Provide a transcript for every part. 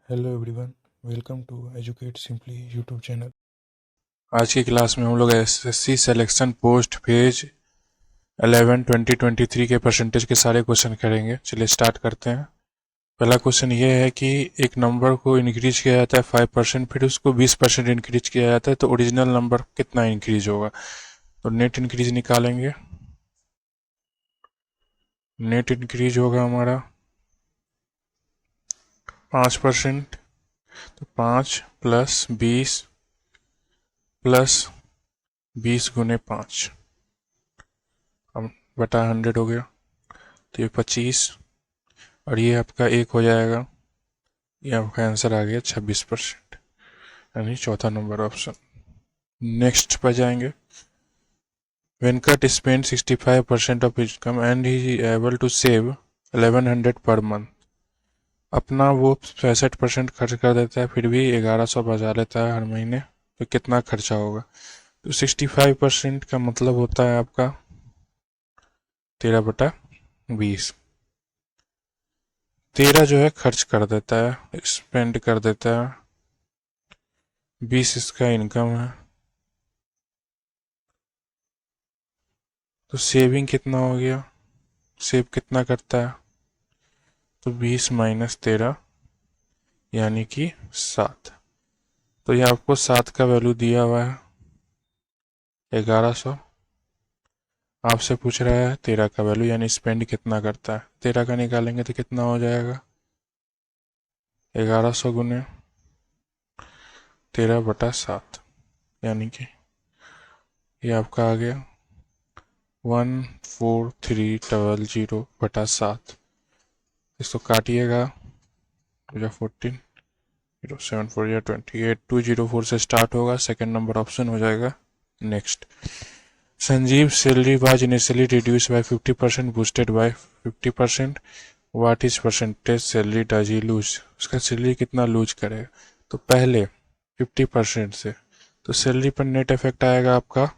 Hello everyone, welcome to educate simply YouTube channel. आज की class में हम लोग एसएससी सिलेक्शन पोस्ट पेज 11 2023 के परसेंटेज के सारे क्वेश्चन करेंगे। चलिए स्टार्ट करते हैं। पहला क्वेश्चन ये है कि एक नंबर को इंक्रीज किया जाता है 5%, फिर उसको 20% इंक्रीज किया जाता है, तो ओरिजिनल नंबर कितना इंक्रीज होगा। तो नेट इंक्रीज निकालेंगे। नेट इंक्रीज होगा हमारा 5%, तो 5 + 20 + 20 × 5 बटा 100 हो गया, तो ये 25 और ये आपका 1 हो जाएगा। ये आपका आंसर आ गया 26%, यानी चौथा नंबर ऑप्शन। नेक्स्ट पर जाएंगे। Venkat spend 65% of income and he able to save 1100 per month. अपना वो 65% खर्च कर देता है, फिर भी 1100 बचा लेता है हर महीने, तो कितना खर्चा होगा। तो 65% का मतलब होता है आपका 13/20। 13 जो है खर्च कर देता है, स्पेंड कर देता है, 20 इसका इनकम है, तो सेविंग कितना हो गया, सेव कितना करता है, तो 20 - 13 यानी कि 7। तो ये आपको 7 का वैल्यू दिया हुआ है 1100। आपसे पूछ रहा है 13 का वैल्यू, यानी स्पेंड कितना करता है। 13 का निकालेंगे तो कितना हो जाएगा, 1100 × 13/7, यानी कि ये आपका आ गया 14300/7। इसको काटिएगा, 14 07 4 28 204 से स्टार्ट होगा, सेकंड नंबर ऑप्शन हो जाएगा। Next, Sanjeev salary was initially reduce by 50%, boosted by 50%। What is percentage salary does he lose. उसका सैलरी कितना लूज करेगा। तो पहले 50% से, तो सैलरी पर नेट इफेक्ट आएगा आपका।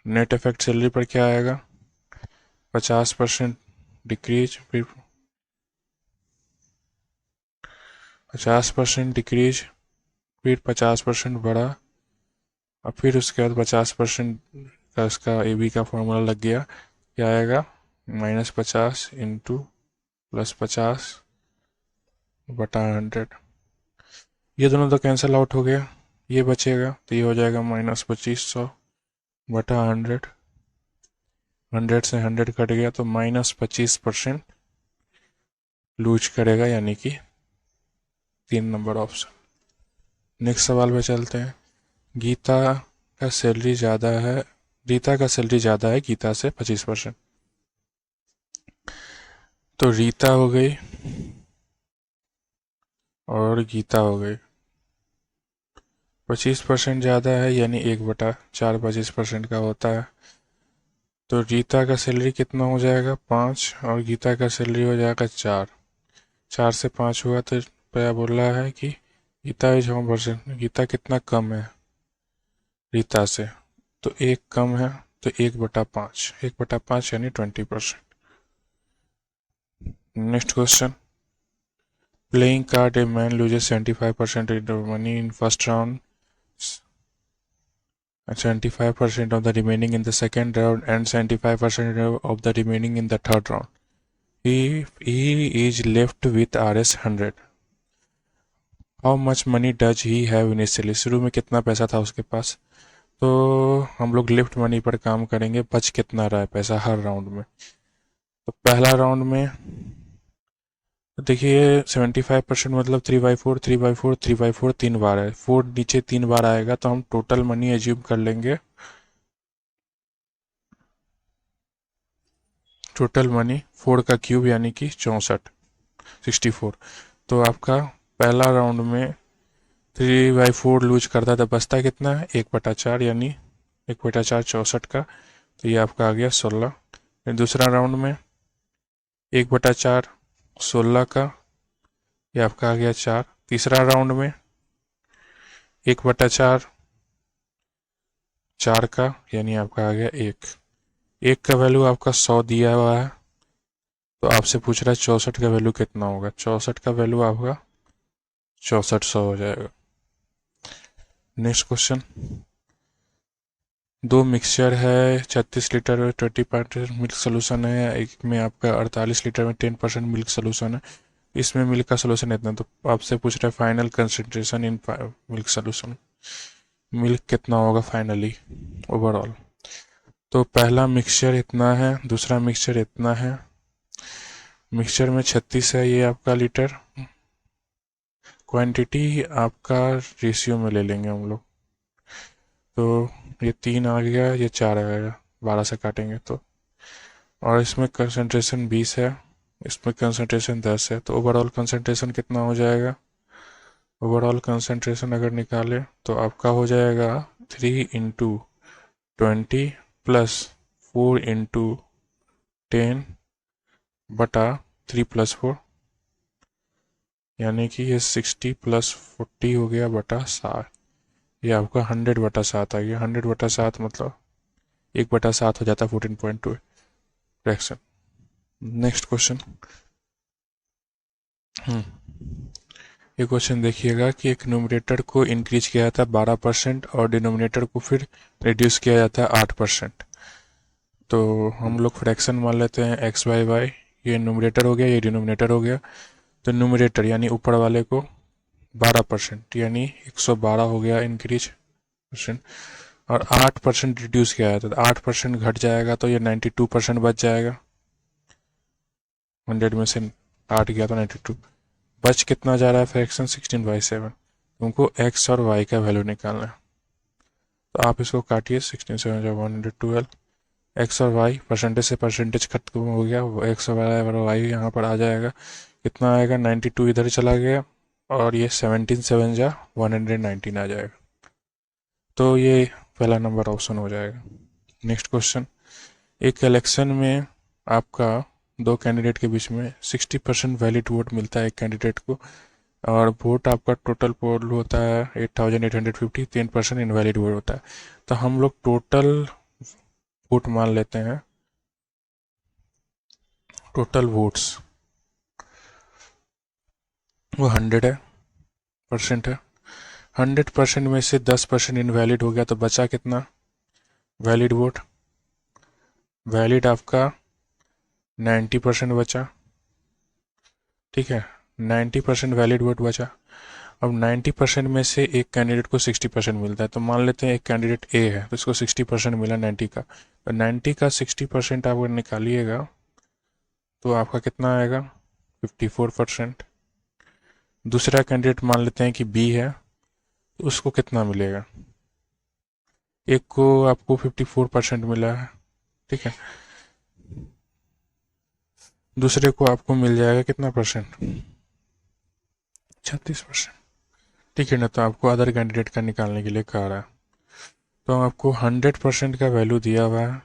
नेट इफेक्ट सैलरी पर क्या आएगा, 50% डिक्रीज, फिर 50% डिक्रीज, फिर 50% बढ़ा, और फिर उसके बाद 50% का उसका AB का फॉर्मूला लग गया। क्या आएगा, -50 × +50/100। ये दोनों तो कैंसिल आउट हो गया, ये बचेगा, तो ये हो जाएगा -2500/100। 100 से 100 कट गया, तो -25% लूज करेगा, यानी कि 3 नंबर ऑप्शन। नेक्स्ट सवाल पे चलते हैं। गीता का सैलरी ज़्यादा है, रीता का सैलरी ज़्यादा है गीता से 25%। तो रीता हो गई और गीता हो गई। 25% ज़्यादा है, यानी 1/4 25% का होता है। तो रीता का सैलरी कितना हो जाएगा, 5, और गीता का सैलरी हो जाएगा 4। 4 से 5 हुआ, तो क्या बोल रहा है कि Geeta is home percent, Geeta कितना कम है रीता से, तो 1 कम है, तो 1/5, 1/5 यानी 20%। Next question, playing card a man loses 75% money in first round, 75% of the remaining in the second round, and 75% of the remaining in the third round. He is left with Rs 100. How much money does he have initially? शुरू में कितना पैसा था उसके पास। तो हम लोग left money पर काम करेंगे, बच कितना रहा है पैसा हर राउंड में। तो पहला राउंड में देखिए 75% मतलब 3/4 3/4 3/4 3 बार है, 4 नीचे 3 बार आएगा, तो हम टोटल मनी एज्यूम कर लेंगे। टोटल मनी 4 का क्यूब यानी कि 64। तो आपका पहला राउंड में 3/4 लूज करता है, तो बचता कितना है, 1/4, यानी 1/4 64 का, तो ये आपका आ गया 16। फिर दूसरा राउंड में 1/4 16 का, ये आपका आ गया 4। तीसरा राउंड में 1/4 4 का, यानी आपका आ गया 1। 1 का वैल्यू आपका 100 दिया हुआ है, तो आपसे पूछ रहा है 64 का वैल्यू कितना होगा। 64 का वैल्यू आपका 6400 हो जाएगा। नेक्स्ट क्वेश्चन, दो मिक्सचर है, 36 लीटर में 20% मिल्क सोल्यूशन है, एक में आपका 48 लीटर में 10% मिल्क सोल्यूशन है। इसमें मिल्क का सोल्यूशन इतना, तो आपसे पूछ रहा है final concentration in milk solution, milk कितना होगा फाइनली ओवरऑल। तो पहला मिक्सचर इतना है, दूसरा मिक्सचर इतना है, मिक्सचर में 36 है ये आपका लीटर, क्वांटिटी आपका रेशियो में ले लेंगे हम लोग। तो ये 3 आ गया, ये 4 आएगा, 12 से काटेंगे तो। और इसमें कंसंट्रेशन 20 है, इसमें कंसंट्रेशन 10 है, तो ओवरऑल कंसंट्रेशन कितना हो जाएगा। ओवरऑल कंसंट्रेशन अगर निकालें तो आपका हो जाएगा 3 × 20 प्लस 4 × 10 बटा 3 + 4, यानी कि ये 60 + 40 हो गया बटा 7। ये आपका 100/7 आ गया। 100/7 मतलब 1/7 हो जाता है 14.2 फ्रैक्शन। नेक्स्ट क्वेश्चन, ये क्वेश्चन देखिएगा कि एक न्यूमरेटर को इंक्रीज किया जाता है 12% और डिनोमिनेटर को फिर रिड्यूस किया जाता है 8%। तो हम लोग फ्रैक्शन मान लेते हैं x/y, ये न्यूमरेटर हो गया, ये डिनोमिनेटर हो गया। तो न्यूमरेटर यानी ऊपर वाले को 12% यानी 112 हो गया इंक्रीज परसेंट, और 8% रिड्यूस किया जाता है तो 8% घट जाएगा, तो ये 92% बच जाएगा। 100 में से 8 गया तो 92, बच कितना जा रहा है फ्रैक्शन 16/7। तुमको x और y का वैल्यू निकालना है, तो आप इसको काटिए, 16/7 112, एक्स और वाई परसेंटेज से परसेंटेज खत्म हो गया, एक्स और वाई यहाँ पर आ जाएगा, कितना आएगा 92 इधर चला गया, और ये 17 7 जा 119 आ जाएगा। तो ये पहला नंबर ऑप्शन हो जाएगा। नेक्स्ट क्वेश्चन, एक इलेक्शन में आपका दो कैंडिडेट के बीच में 60% वैलिड वोट मिलता है एक कैंडिडेट को, और वोट आपका टोटल पोल होता है 8850, 10% इनवैलिड वोट होता है। तो हम लोग टोटल वोट मान लेते हैं, टोटल वोट्स वो 100% है। 100% में से 10% इनवैलिड हो गया, तो बचा कितना वैलिड वोट। वैलिड आपका 90% बचा, ठीक है, 90% वैलिड वोट बचा। अब 90% में से एक कैंडिडेट को 60% मिलता है, तो मान लेते हैं एक कैंडिडेट ए है तो इसको 60% मिला 90 का, तो 90 का 60% आप अगर निकालिएगा तो आपका कितना आएगा 54%। दूसरा कैंडिडेट मान लेते हैं कि बी है, तो उसको कितना मिलेगा, एक को आपको 54% मिला है, ठीक है, दूसरे को आपको मिल जाएगा कितना परसेंट 36%, ठीक है ना। तो आपको अदर कैंडिडेट का निकालने के लिए कह रहा है, तो आपको 100% का वैल्यू दिया हुआ है।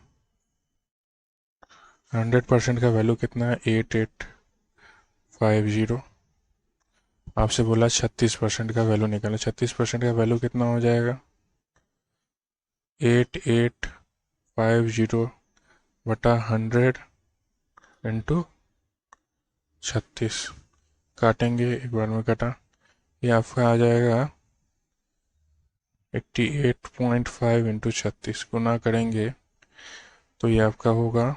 100% का वैल्यू कितना है 8850, आपसे बोला 36% का वैल्यू निकालना। 36% का वैल्यू कितना हो जाएगा 8850 बटा 100 इंटू 36, काटेंगे एक बार में कटा, ये आपका आ जाएगा 88.5 इंटू 36, गुना करेंगे तो ये आपका होगा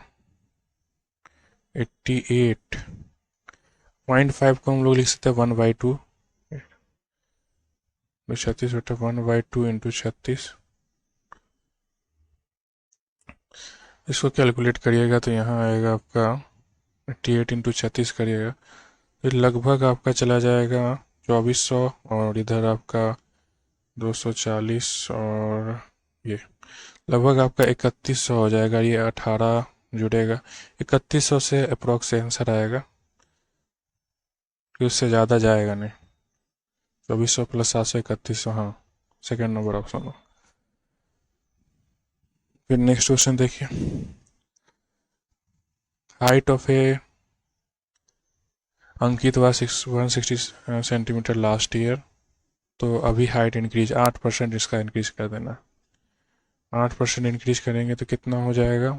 88.5 को हम लोग लिख सकते हैं 1/2, 36 बटा 1/2 इंटू 36। इसको कैलकुलेट करिएगा तो यहाँ आएगा आपका 88 इंटू 36 करिएगा तो लगभग आपका चला जाएगा 2400, और इधर आपका 240, और ये लगभग आपका 3100 हो जाएगा। ये 18 जुड़ेगा, 3100 से अप्रोक्स आंसर आएगा, कि उससे ज़्यादा जाएगा नहीं। 2400 + 700 3100, हाँ सेकेंड नंबर ऑप्शन हो। फिर नेक्स्ट क्वेश्चन देखिए, height of A Ankit was 160 centimetre last year, तो अभी हाइट इंक्रीज 8% इसका इंक्रीज कर देना। 8% इंक्रीज करेंगे तो कितना हो जाएगा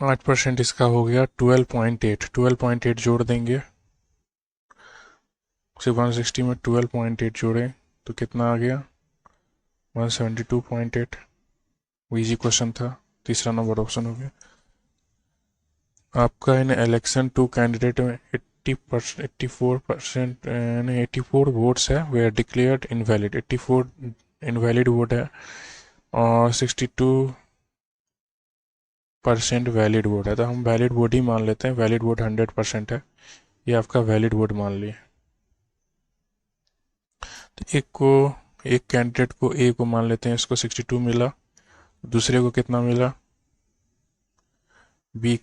8% इसका हो गया 12.8। 12.8 जोड़ देंगे, 160 में 12.8 जोड़ें तो कितना आ गया 172.8। इजी क्वेश्चन था, तीसरा नंबर ऑप्शन हो गया आपका। इन इलेक्शन टू कैंडिडेट में 84% नहीं 84 वोट्स है वे are declared invalid. 84 invalid vote है और 62% वैलिड वोट है, तो हम वैलिड वोट ही मान लेते हैं। वैलिड वोट 100% है, ये आपका वैलिड वोट मान लिए। तो एक कैंडिडेट को ए को मान लेते हैं, इसको 62 मिला, दूसरे को कितना मिला बी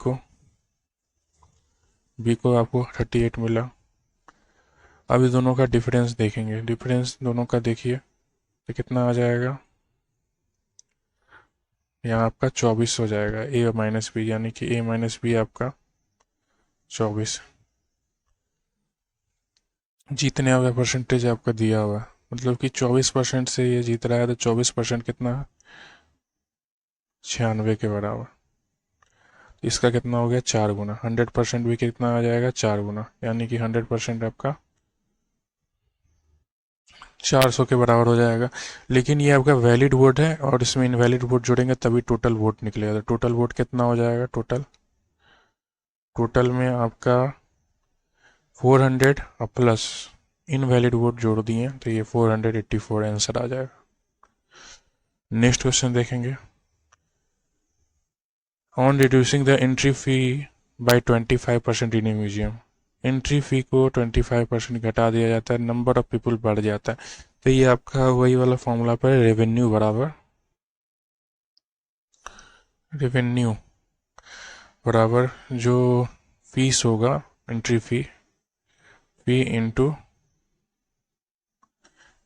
को आपको 38 मिला। अभी दोनों का डिफरेंस देखेंगे, डिफरेंस दोनों का देखिए तो कितना आ जाएगा, यहाँ आपका 24 हो जाएगा ए माइनस बी, यानी कि ए माइनस बी आपका 24। जीतने वाला परसेंटेज आपका दिया हुआ, मतलब कि 24% से ये जीत रहा है, तो 24% कितना है 96 के बराबर। इसका कितना हो गया 4 गुना। 100% भी कितना आ जाएगा 4 गुना, यानी कि 100% आपका 400 के बराबर हो जाएगा। लेकिन ये आपका वैलिड वोट है और इसमें इनवैलिड वोट जोड़ेंगे तभी टोटल वोट निकलेगा। तो टोटल वोट कितना हो जाएगा, टोटल में आपका 400 और प्लस इनवैलिड वोट जोड़ दिए तो ये 484 आंसर आ जाएगा। नेक्स्ट क्वेश्चन देखेंगे। On reducing the entry fee by 25% in a museum, entry fee को 25% घटा दिया जाता है, नंबर ऑफ पीपल बढ़ जाता है। तो ये आपका वही वाला फॉर्मूला पर रेवेन्यू बराबर जो फीस होगा entry fee into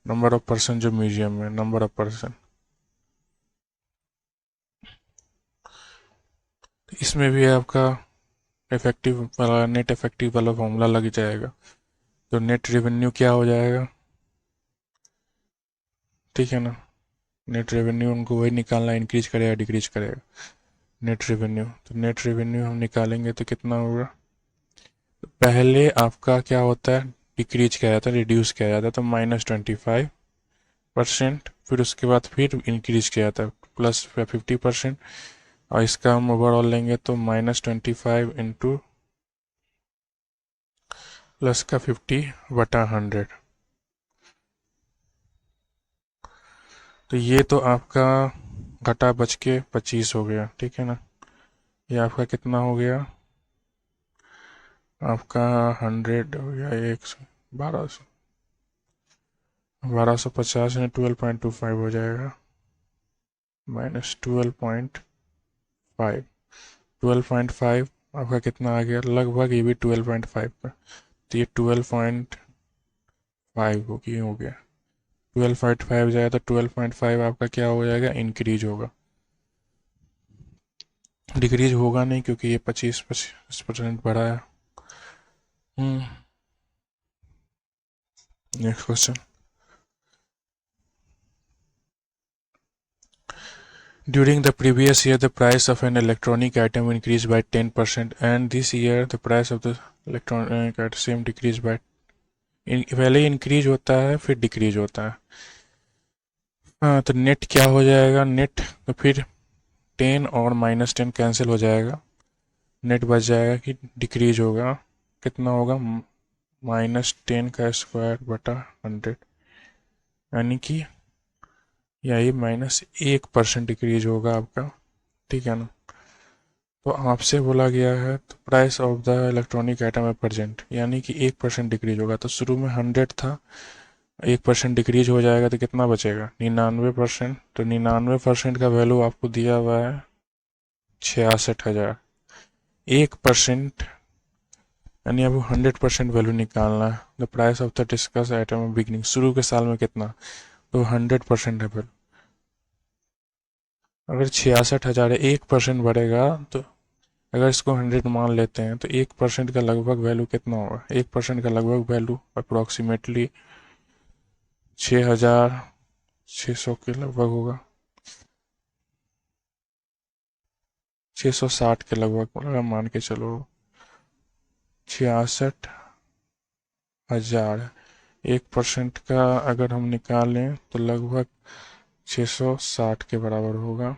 number of person जो म्यूजियम में, नंबर ऑफ पर्सन। इसमें भी आपका इफेक्टिव वाला नेट इफेक्टिव वाला फॉर्मूला लग जाएगा। तो नेट रेवेन्यू क्या हो जाएगा, ठीक है ना। नेट रेवेन्यू उनको वही निकालना, इंक्रीज करेगा डिक्रीज करेगा नेट रेवेन्यू। तो नेट रेवेन्यू हम निकालेंगे तो कितना होगा, तो पहले आपका क्या होता है डिक्रीज किया जाता है, रिड्यूस किया जाता है, तो -25%। फिर उसके बाद फिर इंक्रीज किया जाता है +50%। और इसका हम ओवरऑल लेंगे तो -25 इंटू प्लस का 50/100। तो ये तो आपका घटा बच के 25 हो गया, ठीक है ना। ये आपका कितना हो गया, आपका 100 हो गया 1250 में 12.25 हो जाएगा -12.5। 12.5 आपका कितना आ गया, लगभग ये भी 12.5 का, तो ये 12.5 हो गया। 12.5 जाए तो 12.5 आपका क्या हो जाएगा, इंक्रीज होगा। डिक्रीज होगा नहीं क्योंकि ये 25% बढ़ा है। Next question. During the previous year, the price of an electronic item increased by 10%, and this year the price of the electronic item same decreased by पहले इंक्रीज होता है फिर डिक्रीज होता है। हाँ, तो नेट क्या हो जाएगा, नेट तो फिर 10 और -10 कैंसिल हो जाएगा, नेट बच जाएगा कि डिक्रीज होगा, कितना होगा -10 का स्क्वायर बटा 100, यानी कि यही -1% डिक्रीज होगा आपका, ठीक है ना। तो आपसे बोला गया है तो price of the electronic item है प्रेजेंट, यानी कि 1% डिक्रीज होगा। तो शुरू में 100 था, 1% डिक्रीज हो जाएगा तो कितना बचेगा 99%। तो 99% का वैल्यू आपको दिया हुआ है 66,000। 1% यानी आपको 100% वैल्यू निकालना है। The price of the discuss item beginning, शुरू के साल में कितना, तो 100% है वैल्यू। अगर 66,000 है 1% बढ़ेगा, तो अगर इसको 100 मान लेते हैं तो 1% का लगभग वैल्यू कितना होगा, 1% का लगभग वैल्यू अप्रोक्सीमेटली 6,600 के लगभग होगा, 660 के लगभग, मतलब मान के चलो 66,000। 1% का अगर हम निकालें तो लगभग 660 के बराबर होगा।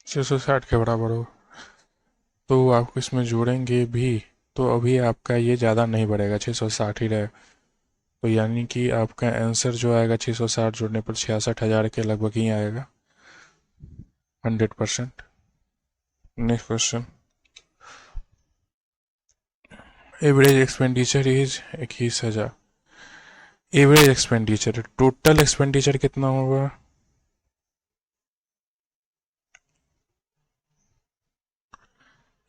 छः सौ साठ के बराबर हो तो आप इसमें जोड़ेंगे भी तो अभी आपका ये ज़्यादा नहीं बढ़ेगा, 660 ही रहे। तो यानी कि आपका आंसर जो आएगा 660 जोड़ने पर 66,000 के लगभग ही आएगा 100%। Next question, average expenditure is 21,000। Average expenditure, total expenditure कितना होगा?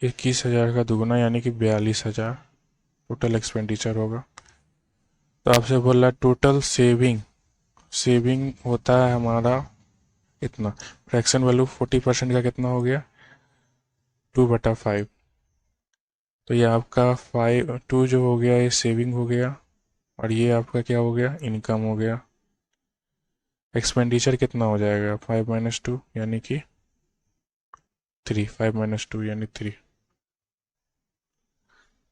इक्कीस हजार का दुगुना यानी कि 42,000 टोटल एक्सपेंडिचर होगा। तो आपसे बोल रहा है टोटल सेविंग, सेविंग होता है हमारा इतना, फ्रैक्शन वैल्यू 40% का कितना हो गया? 2/5। तो ये आपका 2 जो हो गया ये सेविंग हो गया, और ये आपका क्या हो गया? इनकम हो गया। एक्सपेंडिचर कितना हो जाएगा? 5 - 2 यानी कि 3। 5 - 2 यानी 3।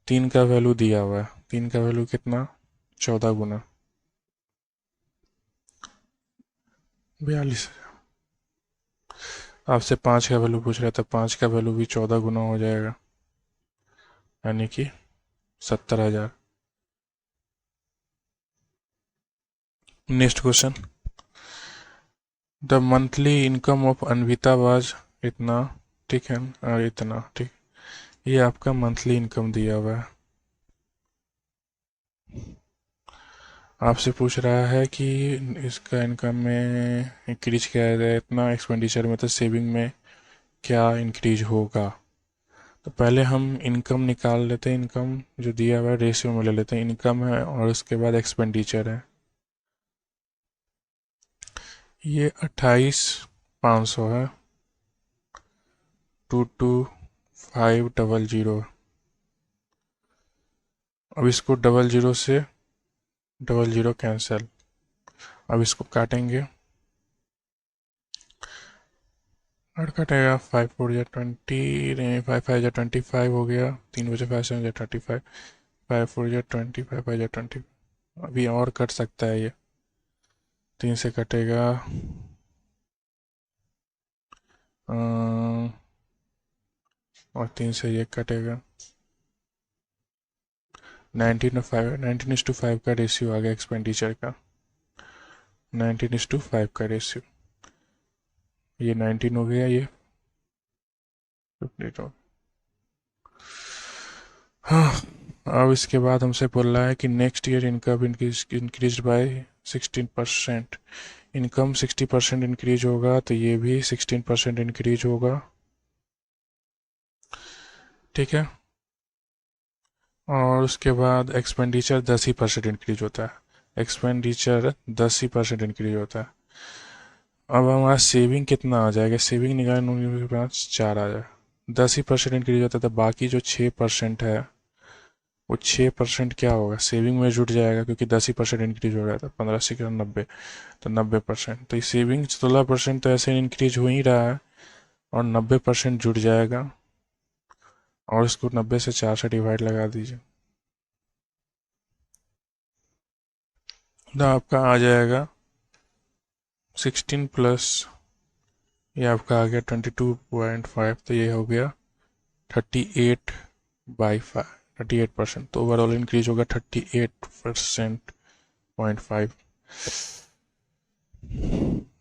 3 का वैल्यू दिया हुआ है, 3 का वैल्यू कितना? 14 गुना 42। आपसे 5 का वैल्यू पूछ रहा था, 5 का वैल्यू भी 14 गुना हो जाएगा यानी कि 70,000। Next question, the monthly income of Anvita was इतना, ठीक है, और इतना, ठीक। ये आपका मंथली इनकम दिया हुआ है। आपसे पूछ रहा है कि इसका इनकम में इंक्रीज क्या है इतना, एक्सपेंडिचर में तो सेविंग में क्या इंक्रीज होगा। तो पहले हम इनकम निकाल लेते हैं, इनकम जो दिया हुआ है रेशियो में ले लेते हैं, इनकम है और उसके बाद एक्सपेंडिचर है। ये 28,500 है, 22,500। अब इसको 00 से 00 कैंसिल, अब इसको काटेंगे और कटेगा 5×4 = 20, 5×5 = 25 हो गया, 3×5 = 35, 5×4 = 20, 5×5 = 20। अभी और कट सकता है ये, 3 से कटेगा, और 3 से ये कटेगा। 19:5 का रेशियो आ गया एक्सपेंडिचर का, 19:5 का रेशियो। ये 19 हो गया, ये 52। हाँ, अब इसके बाद हमसे बोल रहा है कि next year income increase by 16%। Income 60% increase होगा तो ये भी 16% इंक्रीज होगा, ठीक है। और उसके बाद एक्सपेंडिचर 10% इंक्रीज होता है, एक्सपेंडिचर 10% इंक्रीज होता है। अब हमारा सेविंग कितना आ जाएगा? सेविंग निकालने के बाद 4 आ जाएगा। 10% इंक्रीज होता है तो बाकी जो 6% है वो 6% क्या होगा? सेविंग में जुट जाएगा, क्योंकि 10% इंक्रीज हो रहा था, 15 से 90, तो 90%। तो ये सेविंग 16% तो ऐसे इंक्रीज हो ही रहा है, और 90% जुट जाएगा, और इसको 90 से 4 से डिवाइड लगा दीजिए, तो आपका आ जाएगा 16 प्लस ये आपका आ गया 22.5, तो ये हो गया 38/5, 38%। तो ओवरऑल इंक्रीज होगा 38%.5।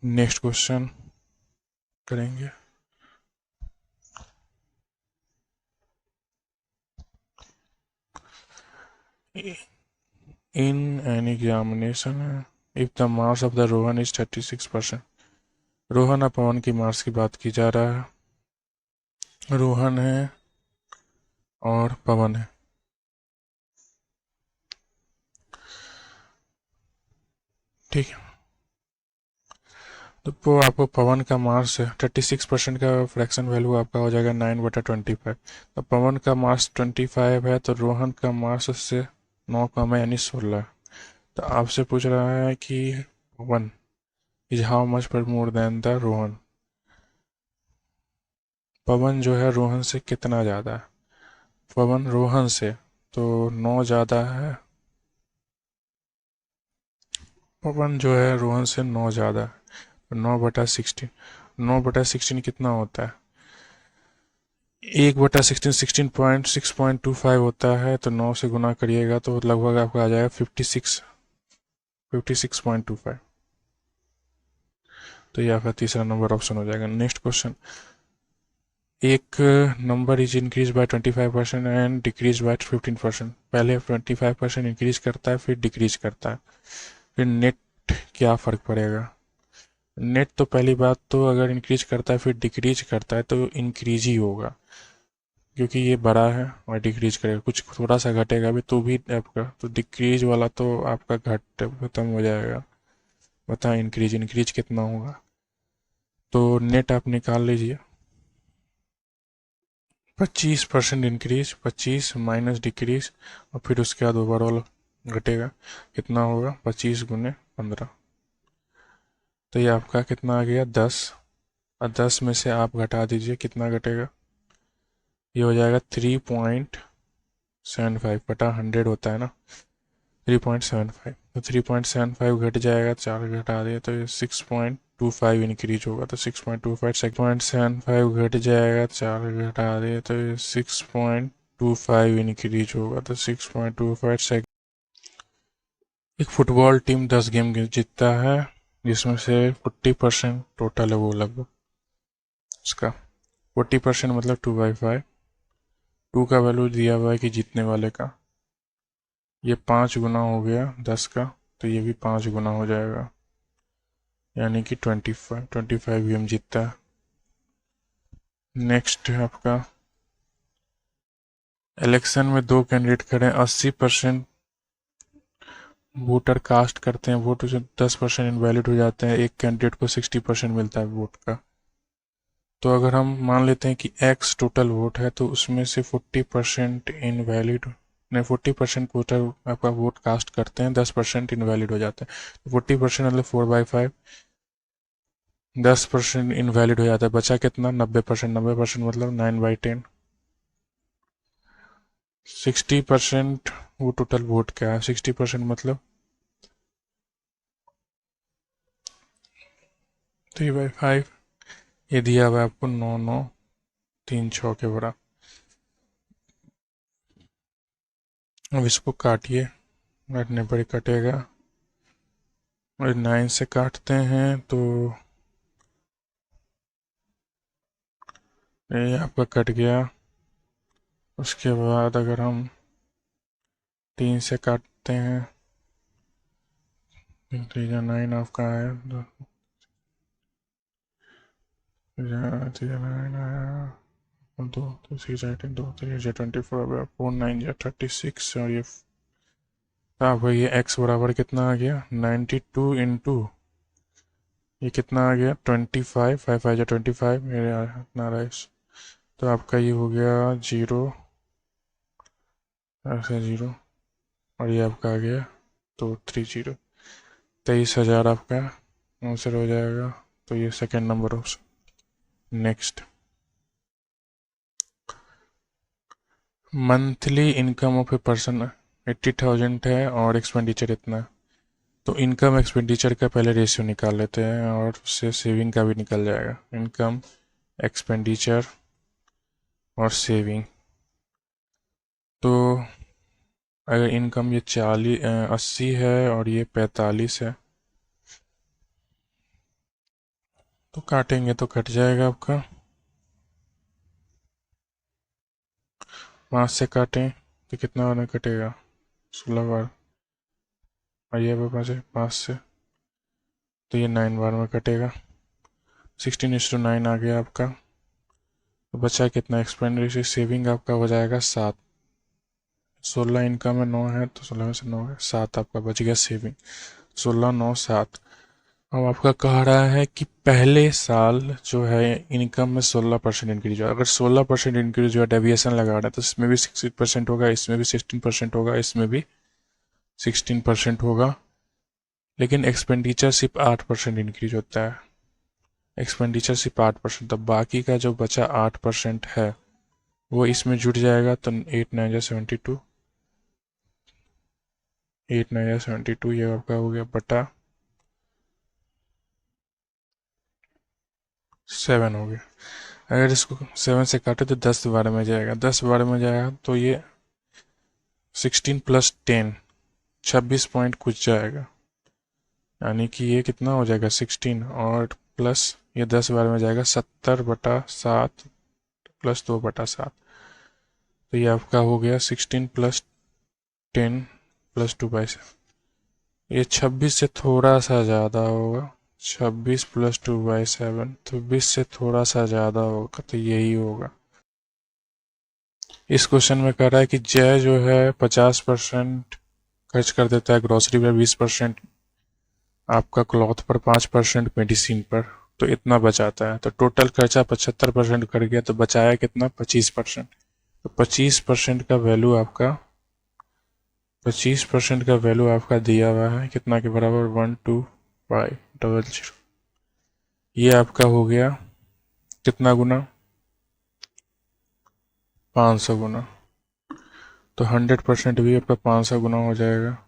नेक्स्ट क्वेश्चन करेंगे। In an examination, if the mass of the Rohan is 36%, Rohan और पवन की मार्क्स की बात की जा रहा है, रोहन है और पवन है, ठीक है। तो आपको पवन का मार्क्स 36% का फ्रैक्शन वैल्यू आपका हो जाएगा 9/25। तो पवन का मार्क्स 25 है तो रोहन का मार्क्स उससे 9 कम है यानी 16। तो आपसे पूछ रहा है कि 1 इज हाउ मच पर मोर देन द रोहन। पवन जो है रोहन से कितना ज़्यादा है। पवन रोहन से तो 9 ज़्यादा है। पवन जो है रोहन से 9 ज़्यादा है। 9/16। 9/16 कितना होता है। 1/16 16.6.25 होता है। तो 9 से गुना करिएगा तो लगभग आपका आ जाएगा 56.25। तो ये आपका तीसरा नंबर ऑप्शन हो जाएगा। Next question. एक number is increase by 25% and decrease by 15%। पहले 25% इंक्रीज करता है फिर डिक्रीज करता है, फिर नेट क्या फ़र्क पड़ेगा। नेट तो पहली बात तो अगर इंक्रीज करता है फिर डिक्रीज करता है तो इंक्रीज ही होगा, क्योंकि ये बड़ा है और डिक्रीज करेगा, कुछ थोड़ा सा घटेगा भी तो भी आपका तो डिक्रीज वाला तो आपका घट खत्म हो जाएगा। बताएं इंक्रीज इंक्रीज कितना होगा। तो नेट आप निकाल लीजिए। 25% इंक्रीज 25 माइनस डिक्रीज और फिर उसके बाद ओवरऑल घटेगा। कितना होगा 25 × 15। तो ये आपका कितना आ गया 10। और 10 में से आप घटा दीजिए कितना घटेगा। ये हो जाएगा 3.75 बटा 100 होता है ना 3.75। तो 3.75 घट जाएगा, 4 घटा दिए तो ये 6.25 इंक्रीज होगा। तो 6.25 घट जाएगा, 4 घटा दिए तो ये 6.25 इंक्रीज होगा। तो 6.25 सेकंड। एक फुटबॉल टीम 10 गेम जीतता है जिसमें से 40% टोटल है वो लगभग उसका 40% मतलब 2/5। 2 का वैल्यू दिया हुआ है कि जीतने वाले का। ये 5 गुना हो गया 10 का, तो ये भी 5 गुना हो जाएगा यानी कि 25 गेम जीतता है। नेक्स्ट है आपका इलेक्शन में 2 कैंडिडेट खड़े हैं, 80% वोटर कास्ट करते हैं वोट, 10% इनवैलिड हो जाते हैं। एक कैंडिडेट को 60% मिलता है वोट का। तो अगर हम मान लेते हैं कि एक्स टोटल वोट है तो उसमें से 40% इनवैलिड नहीं 40% वोटर आपका वोट कास्ट करते हैं, 10% इनवैलिड हो जाते हैं। तो 40% मतलब 4/5, 10% इनवैलिड हो जाता है, बचा कितना 90%। 90% मतलब 9/10। 60% वो टोटल वोट क्या है 60% मतलब 3/5। ये दिया हुआ है आपको 9,9,3,6 के बराबर। अब इसको काटिए, काटने पर ही कटेगा। और 9 से काटते हैं तो ये आपका कट गया। उसके बाद अगर हम 3 से काटते हैं 9 आपका आया 2 तो 2 3 4 9 36 और ये अब ये x बराबर कितना आ गया 92 इंटू ये कितना आ गया 25 5 5 25 मेरे इतना रहा। तो आपका ये हो गया 0 ऐसे 0 और ये आपका आ गया 230 23,000 आपका आंसर हो जाएगा। तो ये second number option. Next monthly income of a person 80,000 है और एक्सपेंडिचर इतना है। तो इनकम एक्सपेंडिचर का पहले रेशियो निकाल लेते हैं और उससे सेविंग का भी निकल जाएगा। इनकम एक्सपेंडिचर और सेविंग। तो अगर इनकम ये 80 है और ये 45 है तो काटेंगे तो कट जाएगा आपका 5 से काटें तो कितना बार में कटेगा 16 बार। और ये 5 से तो ये 9 बार में कटेगा। 16:9 आ गया आपका। तो बचा कितना एक्सपेंडिचर सेविंग आपका हो जाएगा 7। 16 इनकम में 9 है तो 16 में से 9 है 7 आपका बच गया सेविंग। 16 9 7। अब आपका कह रहा है कि पहले साल जो है इनकम में 16% इंक्रीज हुआ। अगर 16% इंक्रीज हुआ डेविएशन लगा रहा है तो इसमें भी 60% होगा, इसमें भी 16% होगा, इसमें भी 16% होगा, लेकिन एक्सपेंडिचर सिर्फ 8% इंक्रीज होता है। एक्सपेंडिचर सिर्फ 8%, तो बाकी का जो बचा 8% है वो इसमें जुड़ जाएगा। तो 8 9 72, 8 9 72 ये आपका हो गया बटा 7 हो गया। अगर इसको 7 से काटे तो 10 बार में जाएगा, 10 बार में जाएगा तो ये 16 + 10 26 पॉइंट कुछ जाएगा, यानी कि ये कितना हो जाएगा 16 और प्लस ये 10 बार में जाएगा 70/7 + 2/7। तो ये आपका हो गया 16 + 10 + 2/7। ये 26 से थोड़ा सा ज़्यादा होगा, 26 + 2/7 तो 20 से थोड़ा सा ज़्यादा होगा, तो यही होगा। इस क्वेश्चन में कह रहा है कि जय जो है 50% खर्च कर देता है ग्रोसरी पर, 20% आपका क्लॉथ पर, 5% मेडिसिन पर, तो इतना बचाता है। तो टोटल खर्चा 75% कर गया, तो बचाया कितना 25%। तो 25% का वैल्यू आपका 25% का वैल्यू आपका दिया हुआ है कितना के बराबर 12500। ये आपका हो गया कितना गुना 500 गुना, तो 100% भी आपका 500 गुना हो जाएगा।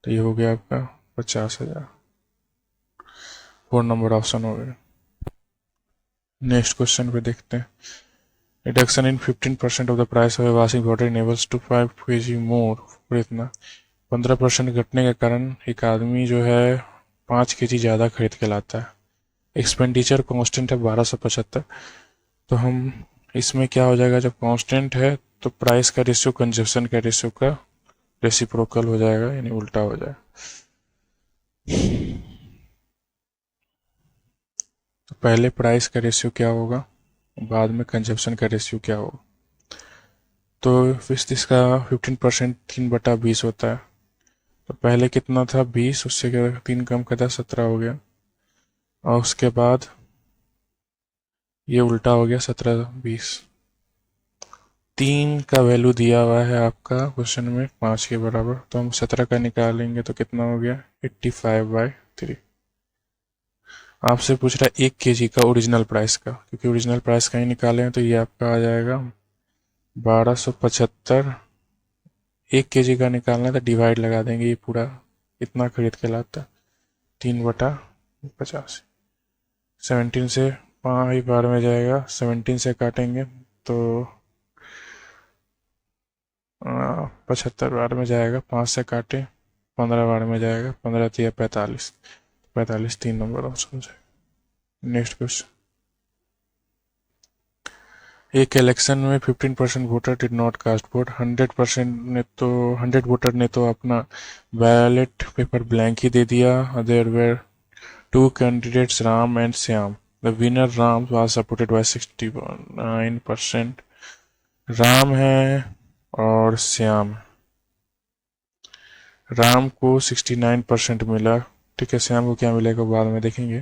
तो ये हो गया आपका 50,000। 4 नंबर ऑप्शन हो गया। नेक्स्ट क्वेश्चन पे देखते हैं। Reduction in 15% of the price of washing powder enables to 5 kg more for इतना। 15% घटने के कारण एक आदमी जो है 5 kg ज़्यादा खरीद के लाता है। एक्सपेंडिचर कांस्टेंट है 1275। तो हम इसमें क्या हो जाएगा, जब कांस्टेंट है तो प्राइस का रेशियो कंजप्शन का रेशियो का रेसिप्रोकल हो जाएगा, यानी उल्टा हो जाएगा। तो पहले प्राइस का रेशियो क्या होगा, बाद में कंजप्शन का रेशियो क्या होगा। तो इसका 15% 3/20 होता है। तो पहले कितना था 20, उससे 3 कम करता 17 हो गया, और उसके बाद ये उल्टा हो गया 17/20। 3 का वैल्यू दिया हुआ है आपका क्वेश्चन में 5 के बराबर, तो हम 17 का निकालेंगे तो कितना हो गया 85/3। आपसे पूछ रहा है 1 kg का ओरिजिनल प्राइस का, क्योंकि ओरिजिनल प्राइस का ही निकाले हैं, तो ये आपका आ जाएगा 1275। 1 kg का निकालना था, डिवाइड लगा देंगे, ये पूरा इतना खरीद के लाता 3/50। 17 से 5 बार में जाएगा, 17 से काटेंगे तो 75 बार में जाएगा, 5 से काटे 15 बार में जाएगा, 15 3 45, 45 3 नंबर ऑप्शन है। Next question. एक इलेक्शन में 15% voter did not cast vote. 100 voter ने तो अपना बैलेट पेपर ब्लैंक ही दे दिया। There were 2 candidates Ram and Shyam. The winner Ram was supported by 69%। Ram है और श्याम। राम को 69% मिला, ठीक है, श्याम को क्या मिलेगा बाद में देखेंगे।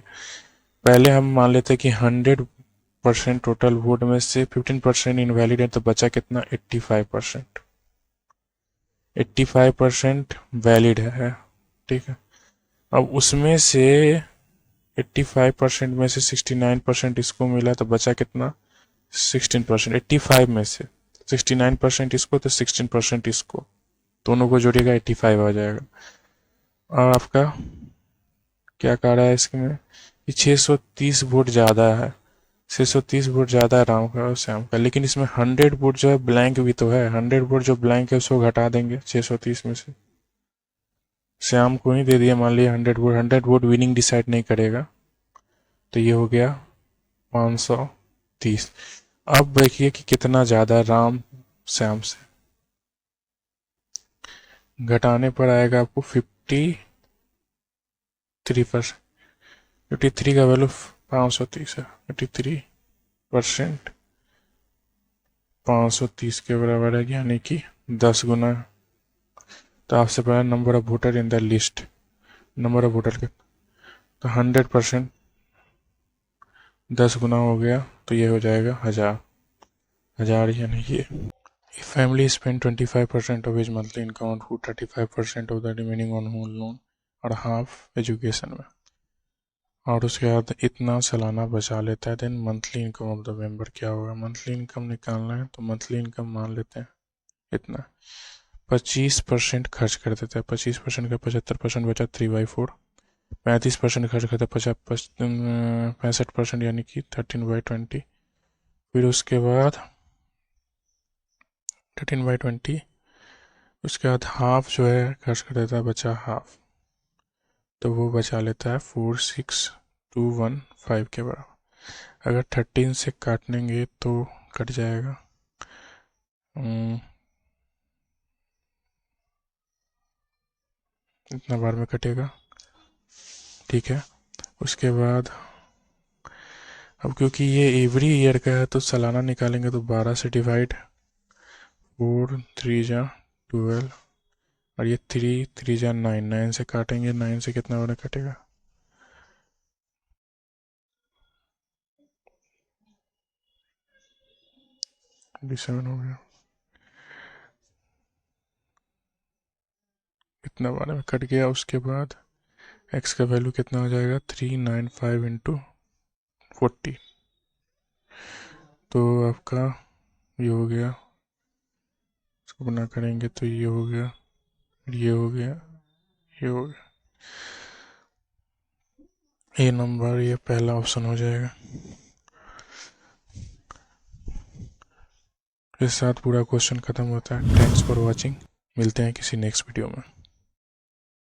पहले हम मान लेते कि 100% टोटल वोट में से 15% इनवैलिड है, तो बचा कितना 85%। 85% वैलिड है, ठीक है। अब उसमें से 85% में से 69% इसको मिला, तो बचा कितना 16%। 85 में से 69% इसको तो 16% इसको, दोनों को जोड़िएगा 85 आ जाएगा। और आपका क्या कह रहा है इसमें कि 630 वोट ज़्यादा है, 630 वोट ज़्यादा है राम का और श्याम का, लेकिन इसमें 100 वोट जो है ब्लैंक भी तो है। 100 वोट जो ब्लैंक है उसको घटा देंगे 630 में से, श्याम को ही दे दिया मान लिया 100 वोट। 100 वोट विनिंग डिसाइड नहीं करेगा, तो ये हो गया 530। अब देखिए कि कितना ज़्यादा राम श्याम से, घटाने पर आएगा आपको 53%। 53 का वैल्यू 530 है। 53% 530 के बराबर है, यानी कि 10 गुना। तो आपसे पहला number of voter in the list, number of voter के, तो 100% 10 गुना हो गया, तो ये हो जाएगा 1000। यानी कि family spent 25% of his monthly income on food, 35% of the remaining on home loan और half एजुकेशन में, और उसके बाद इतना सालाना बचा लेता है, then monthly income of the member क्या होगा। मंथली इनकम निकालना है तो मंथली इनकम मान लेते हैं इतना, 25% खर्च कर देता है, 25% का 75% बचा 3/4, 35% खर्च करता है 65% यानी कि 13/20, फिर उसके बाद 13/20, उसके बाद हाफ जो है खर्च कर देता है, बचा हाफ, तो वो बचा लेता है 46,215 के बराबर। अगर 13 से काटेंगे तो कट जाएगा इतना बार में कटेगा, ठीक है। उसके बाद अब क्योंकि ये एवरी ईयर का है तो सालाना निकालेंगे तो 12 से डिवाइड, 4 3 जा 12, और ये 3 3 जा 9, 9 से काटेंगे, 9 से कितना बार कटेगा, डिसेवन हो गया, इतना बार में कट गया। उसके बाद x का वैल्यू कितना हो जाएगा, 395 इंटू 40, तो आपका ये हो गया, इसको बना करेंगे तो ये हो गया, ये हो गया, ये हो गया, ये नंबर, ये पहला ऑप्शन हो जाएगा। इस साथ पूरा क्वेश्चन खत्म होता है। थैंक्स फॉर वॉचिंग, मिलते हैं किसी नेक्स्ट वीडियो में।